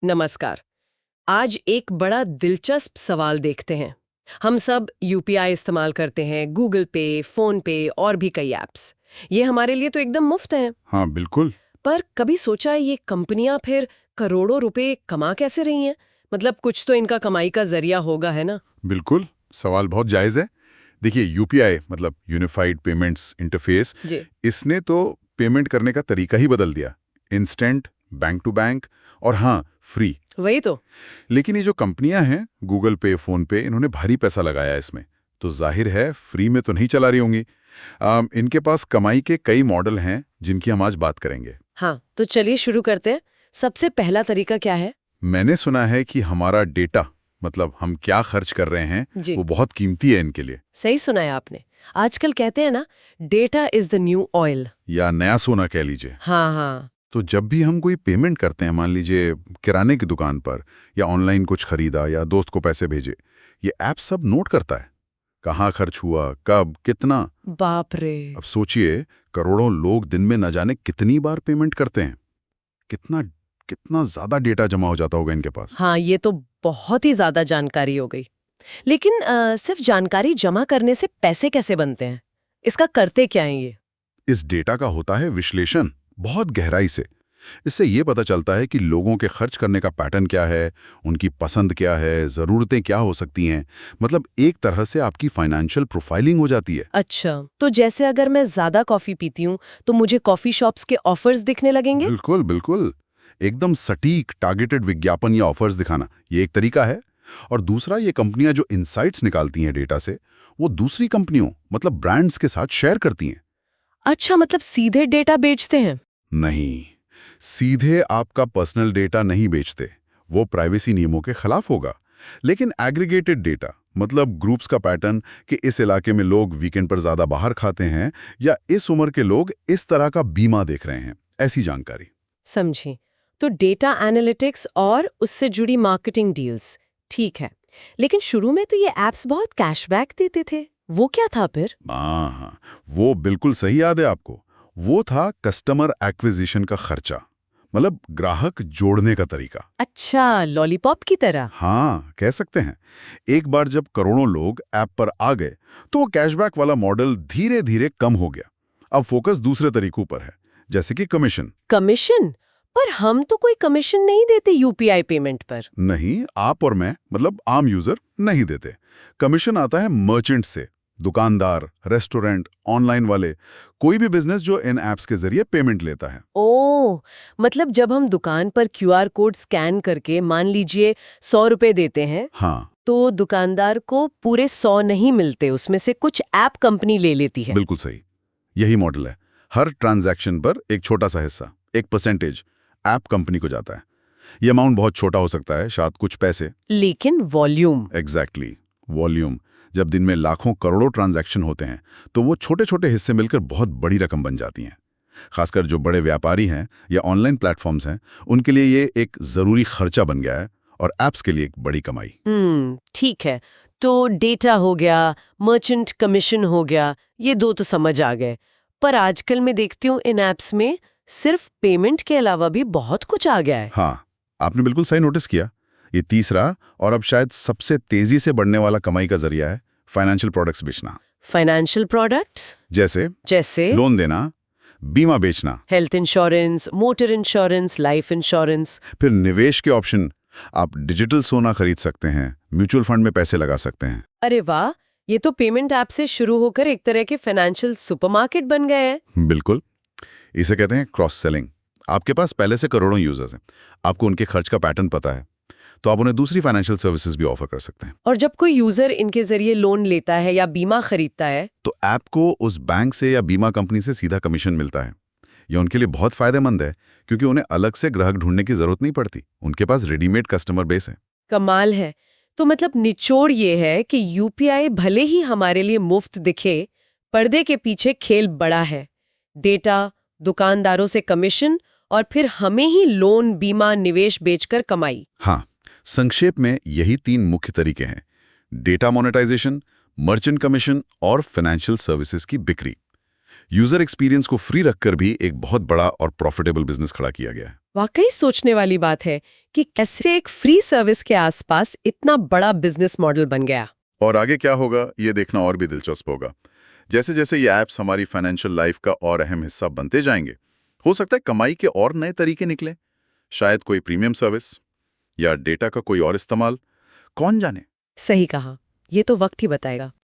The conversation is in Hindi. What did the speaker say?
नमस्कार। आज एक बड़ा दिलचस्प सवाल देखते हैं। हम सब यूपीआई इस्तेमाल करते हैं, गूगल पे, फोन पे और भी कई ऐप्स। ये हमारे लिए तो एकदम मुफ्त हैं। हाँ बिल्कुल। पर कभी सोचा है ये कंपनियां फिर करोड़ों रुपए कमा कैसे रही हैं? मतलब कुछ तो इनका कमाई का जरिया होगा, है ना? बिल्कुल, सवाल बहुत जायज़ है। देखिए यूपीआई मतलब यूनिफाइड पेमेंट्स इंटरफेस, जी। इसने तो पेमेंट करने का तरीका ही बदल दिया। इंस्टेंट, बैंक टू बैंक और हाँ, फ्री। वही तो। लेकिन ये जो कंपनियां हैं, गूगल पे, फोन पे, इन्होंने भारी पैसा लगाया है इसमें। तो जाहिर है फ्री में तो नहीं चला रही होंगी। इनके पास कमाई के कई मॉडल हैं जिनकी हम आज बात करेंगे। हाँ, तो चलिए शुरू करते हैं। सबसे पहला तरीका क्या है? मैंने सुना है कि हमारा डेटा, मतलब हम क्या खर्च कर रहे हैं, जी, वो बहुत कीमती है इनके लिए। सही सुना है आपने। आजकल कहते हैं ना, data is the new oil. या नया सोना कह लीजिए। हाँ हाँ। तो जब भी हम कोई पेमेंट करते हैं, मान लीजिए किराने की दुकान पर या ऑनलाइन कुछ खरीदा या दोस्त को पैसे भेजे, ये ऐप सब नोट करता है कहाँ खर्च हुआ, कब, कितना। बाप रे। अब सोचिए, करोड़ों लोग दिन में न जाने कितनी बार पेमेंट करते हैं। कितना कितना ज्यादा डेटा जमा हो जाता होगा इनके पास। हाँ, ये तो बहुत ही ज्यादा जानकारी हो गई। लेकिन सिर्फ जानकारी जमा करने से पैसे कैसे बनते हैं? इसका करते क्या है ये? इस डेटा का होता है विश्लेषण बहुत गहराई से। इससे ये पता चलता है कि लोगों के खर्च करने का पैटर्न क्या है, उनकी पसंद क्या है, ज़रूरतें क्या हो सकती हैं। मतलब एक तरह से आपकी फाइनेंशियल प्रोफाइलिंग हो जाती है। अच्छा, तो जैसे अगर मैं ज्यादा कॉफी पीती हूँ, तो मुझे कॉफी शॉप्स के ऑफर्स दिखने लगेंगे? बिल्कुल बिल्कुल। एकदम सटीक टारगेटेड विज्ञापन या ऑफर्स दिखाना, ये एक तरीका है। और दूसरा, ये कंपनियां जो इनसाइट्स निकालती हैं डेटा से, वो दूसरी कंपनियों मतलब ब्रांड्स के साथ शेयर करती हैं। अच्छा, मतलब सीधे डेटा बेचते हैं? नहीं, सीधे आपका पर्सनल डेटा नहीं बेचते, वो प्राइवेसी नियमों के खिलाफ होगा। लेकिन एग्रीगेटेड डेटा मतलब ग्रुप्स का पैटर्न कि इस इलाके में लोग वीकेंड पर ज्यादा बाहर खाते हैं या इस उम्र के लोग इस तरह का बीमा देख रहे हैं, ऐसी जानकारी। समझी। तो डेटा एनालिटिक्स और उससे जुड़ी मार्केटिंग डील्स, ठीक है। लेकिन शुरू में तो ये एप्स बहुत कैशबैक देते थे, वो क्या था फिर? हाँ, वो बिल्कुल सही याद है आपको। वो था कस्टमर एक्विजिशन का खर्चा, मतलब ग्राहक जोड़ने का तरीका। अच्छा, लॉलीपॉप की तरह। हाँ, कह सकते हैं। एक बार जब करोड़ों लोग ऐप पर आ गए, तो वो कैशबैक वाला मॉडल धीरे धीरे कम हो गया। अब फोकस दूसरे तरीकों पर है, जैसे कि कमीशन। कमीशन? पर हम तो कोई कमीशन नहीं देते यूपीआई पेमेंट पर। नहीं, आप और मैं मतलब आम यूजर नहीं देते। कमीशन आता है मर्चेंट से, दुकानदार, रेस्टोरेंट, ऑनलाइन वाले, कोई भी बिजनेस जो इन ऐप्स के जरिए पेमेंट लेता है। ओह, मतलब जब हम दुकान पर क्यूआर कोड स्कैन करके मान लीजिए 100 रुपए देते हैं, हाँ, तो दुकानदार को पूरे 100 नहीं मिलते, उसमें से कुछ ऐप कंपनी ले लेती है। बिल्कुल सही। यही मॉडल है। हर ट्रांजैक्शन पर एक छोटा सा हिस्सा, एक परसेंटेज, ऐप कंपनी को जाता है। ये अमाउंट बहुत छोटा हो सकता है, शायद कुछ पैसे। लेकिन वॉल्यूम। Exactly, volume. जब दिन में लाखों करोड़ों ट्रांजैक्शन होते हैं, तो वो छोटे छोटे हिस्से मिलकर बहुत बड़ी रकम बन जाती हैं। खासकर जो बड़े व्यापारी हैं या ऑनलाइन प्लेटफॉर्म्स हैं, उनके लिए ये एक ज़रूरी खर्चा बन गया है और ऐप्स के लिए एक बड़ी कमाई। ठीक है। तो डेटा हो गया, मर्चेंट कमीशन हो गया, ये दो तो समझ आ गए। पर आजकल मैं देखती हूँ इन ऐप्स में सिर्फ पेमेंट के अलावा भी बहुत कुछ आ गया है। हाँ, आपने बिल्कुल सही नोटिस किया। ये तीसरा और अब शायद सबसे तेजी से बढ़ने वाला कमाई का जरिया है, फाइनेंशियल प्रोडक्ट्स बेचना। Financial products? जैसे जैसे लोन देना, बीमा बेचना, health insurance, motor insurance, life insurance. फिर निवेश के ऑप्शन। आप डिजिटल सोना खरीद सकते हैं, म्यूचुअल फंड में पैसे लगा सकते हैं। अरे वाह, ये तो पेमेंट ऐप से शुरू होकर एक तरह के फाइनेंशियल सुपरमार्केट बन गए हैं। बिल्कुल, इसे कहते हैं क्रॉस सेलिंग। आपके पास पहले से करोड़ों यूजर्स हैं, आपको उनके खर्च का पैटर्न पता है, तो आप उन्हें दूसरी फाइनेंशियल सर्विसेज भी ऑफर कर सकते हैं। और जब कोई यूजर इनके जरिए लोन लेता है या बीमा खरीदता है, तो ऐप को उस बैंक से या बीमा कंपनी से सीधा कमीशन मिलता है। ये उनके लिए बहुत फायदेमंद है, क्योंकि उन्हें अलग से ग्राहक ढूंढने की जरूरत नहीं पड़ती, उनके पास रेडीमेड कस्टमर बेस है। कमाल है। तो मतलब निचोड़ ये है कि यूपीआई भले ही हमारे लिए मुफ्त दिखे, पर्दे के पीछे खेल बड़ा है। डेटा, दुकानदारों से कमीशन और फिर हमें ही लोन, बीमा, निवेश बेचकर कमाई। हाँ, संक्षेप में यही 3 मुख्य तरीके हैं: डेटा मोनेटाइजेशन, मर्चेंट कमीशन और फाइनेंशियल सर्विसेज की बिक्री। यूजर एक्सपीरियंस को फ्री रखकर भी एक बहुत बड़ा और प्रॉफिटेबल बिजनेस खड़ा किया गया है। वाकई सोचने वाली बात है कि कैसे एक फ्री सर्विस के आसपास इतना बड़ा बिजनेस मॉडल बन गया। और आगे क्या होगा ये देखना और भी दिलचस्प होगा। जैसे जैसे ये ऐप्स हमारी फाइनेंशियल लाइफ का और अहम हिस्सा बनते जाएंगे, हो सकता है कमाई के और नए तरीके निकले, शायद कोई प्रीमियम सर्विस या डेटा का कोई और इस्तेमाल, कौन जाने। सही कहा, ये तो वक्त ही बताएगा।